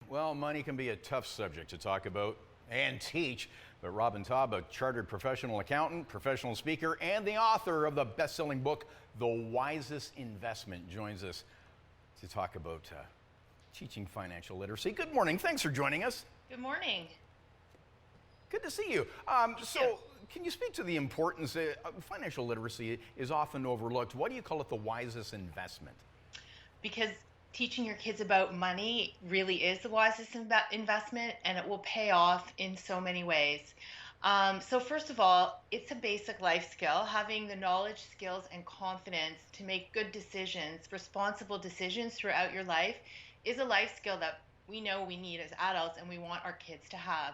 Well, money can be a tough subject to talk about and teach, but Robin Taub, a chartered professional accountant, professional speaker, and the author of the best-selling book, The Wisest Investment, joins us to talk about teaching financial literacy. Good morning. Thanks for joining us. Good morning. Good to see you. Can you speak to the importance? Financial literacy is often overlooked. Why do you call it the wisest investment? Because teaching your kids about money really is the wisest investment, and it will pay off in so many ways. So first of all, it's a basic life skill. Having the knowledge, skills, and confidence to make good decisions, responsible decisions throughout your life is a life skill that we know we need as adults and we want our kids to have.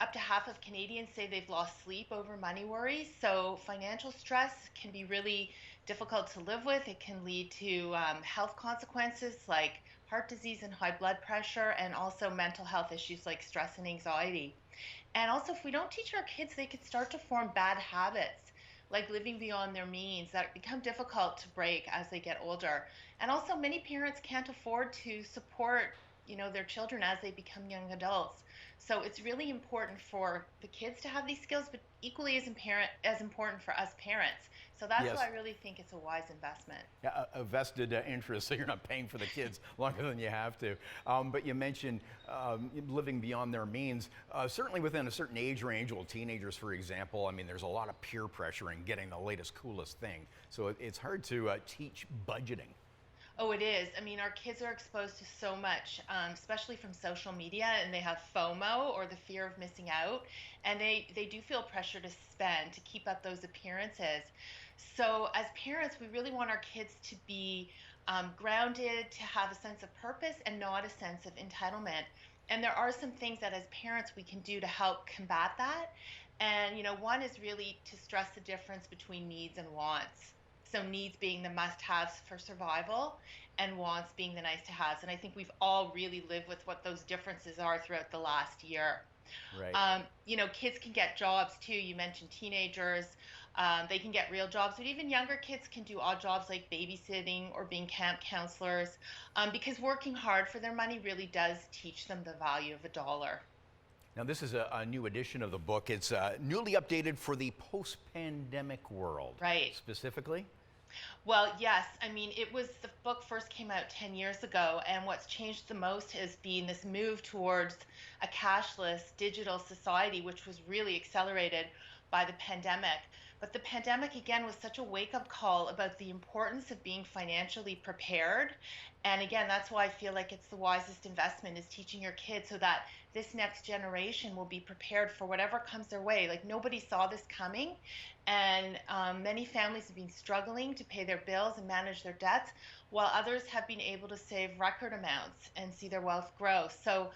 Up to half of Canadians say they've lost sleep over money worries. So financial stress can be really difficult to live with. It can lead to health consequences like heart disease and high blood pressure, and also mental health issues like stress and anxiety. And also, if we don't teach our kids, they could start to form bad habits like living beyond their means that become difficult to break as they get older. And also, many parents can't afford to support their children as they become young adults. So it's really important for the kids to have these skills, but equally as important for us parents. So that's Yes. why I really think it's a wise investment. Yeah, a vested interest, so you're not paying for the kids longer than you have to. But you mentioned living beyond their means. Certainly within a certain age range, well, teenagers, for example, I mean, there's a lot of peer pressure in getting the latest, coolest thing. So it's hard to teach budgeting. Oh, it is. I mean, our kids are exposed to so much, especially from social media, and they have FOMO, or the fear of missing out, and they do feel pressure to spend to keep up those appearances. So as parents, we really want our kids to be grounded, to have a sense of purpose and not a sense of entitlement. And there are some things that as parents we can do to help combat that. And, one is really to stress the difference between needs and wants. So needs being the must-haves for survival, and wants being the nice-to-haves. And I think we've all really lived with what those differences are throughout the last year. Right. Kids can get jobs too. You mentioned teenagers. They can get real jobs, but even younger kids can do odd jobs like babysitting or being camp counselors, because working hard for their money really does teach them the value of a dollar. Now, this is a new edition of the book. It's newly updated for the post-pandemic world. Right. Specifically? Well, yes. I mean, the book first came out 10 years ago, and what's changed the most has been this move towards a cashless digital society, which was really accelerated by the pandemic. But the pandemic, again, was such a wake-up call about the importance of being financially prepared. And again, that's why I feel like it's the wisest investment, is teaching your kids so that this next generation will be prepared for whatever comes their way. Like, nobody saw this coming. And many families have been struggling to pay their bills and manage their debts, while others have been able to save record amounts and see their wealth grow. So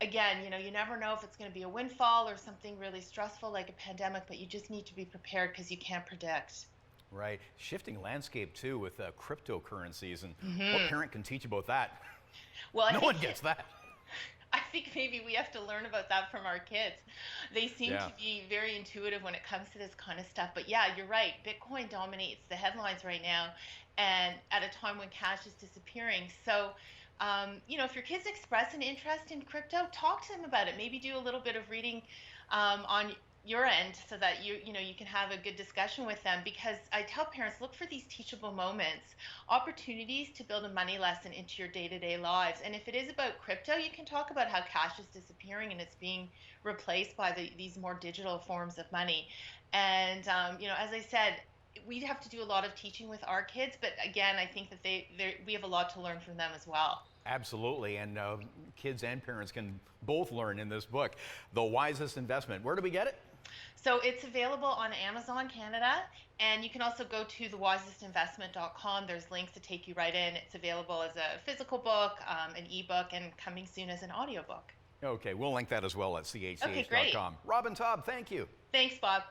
again, you never know if it's going to be a windfall or something really stressful like a pandemic, but you just need to be prepared because you can't predict. Right. Shifting landscape too with cryptocurrencies, and what parent can teach about that? Well, no one gets that. I think maybe we have to learn about that from our kids. They seem to be very intuitive when it comes to this kind of stuff. But yeah, you're right. Bitcoin dominates the headlines right now, and at a time when cash is disappearing. So if your kids express an interest in crypto, talk to them about it. Maybe do a little bit of reading on your end so that you can have a good discussion with them, because I tell parents, look for these teachable moments, opportunities to build a money lesson into your day-to-day lives. And if it is about crypto, you can talk about how cash is disappearing and it's being replaced by these more digital forms of money. And as I said, we have to do a lot of teaching with our kids, but again, I think that we have a lot to learn from them as well. Absolutely, and kids and parents can both learn in this book, The Wisest Investment. Where do we get it? So it's available on Amazon Canada, and you can also go to thewisestinvestment.com. There's links to take you right in. It's available as a physical book, an ebook, and coming soon as an audiobook. Okay, we'll link that as well at chch.com. Okay, great. Robin Taub, thank you. Thanks, Bob.